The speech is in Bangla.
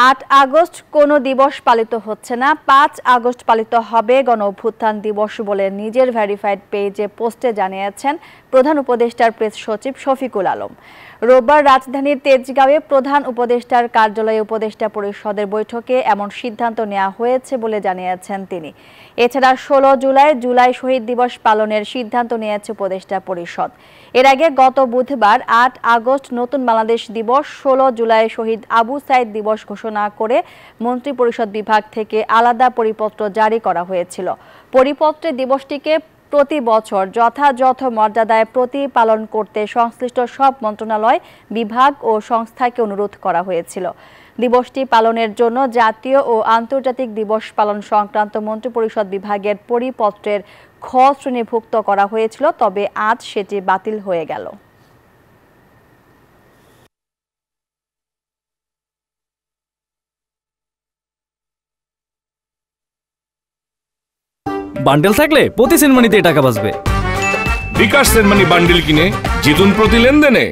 8 আগস্ট কোনো দিবস পালিত হচ্ছে না, 5 আগস্ট পালিত হবে গণ অভ্যুত্থান দিবস বলে নিজের ভেরিফাইড পেজে পোস্টে জানিয়েছেন প্রধান উপদেষ্টার প্রেস সচিব শফিকুল আলম। রোববার রাজধানীর তেজগাঁওয়ে প্রধান উপদেষ্টার কার্যালয়ে উপদেষ্টা পরিষদের বৈঠকে এমন সিদ্ধান্ত নেওয়া হয়েছে বলে জানিয়েছেন তিনি। এছাড়া 16 জুলাই শহীদ দিবস পালনের সিদ্ধান্ত নিয়েছে উপদেষ্টা পরিষদ। এর আগে গত বুধবার 8 আগস্ট নতুন বাংলাদেশ দিবস, 16 জুলাই শহীদ আবু সাইদ দিবস ঘোষণা করে মন্ত্রিপরিষদ বিভাগ থেকে আলাদা পরিপত্র জারি করা হয়েছিল। পরিপত্রে দিবসটিকে প্রতি বছর যথাযথ মর্যাদায় প্রতিপালন করতে সংশ্লিষ্ট সব মন্ত্রণালয়, বিভাগ ও সংস্থাকে অনুরোধ করা হয়েছিল। দিবসটি পালনের জন্য জাতীয় ও আন্তর্জাতিক দিবস পালন সংক্রান্ত মন্ত্রিপরিষদ বিভাগের পরিপত্রের খ শ্রেণীভুক্ত করা হয়েছিল, তবে আজ সেটি বাতিল হয়ে গেল। বান্ডেল থাকলে প্রতি সেনমানিতে টাকা বাঁচবে। বিকাশ সেনমানি বান্ডেল কিনে জিতুন প্রতি লেনদেনে।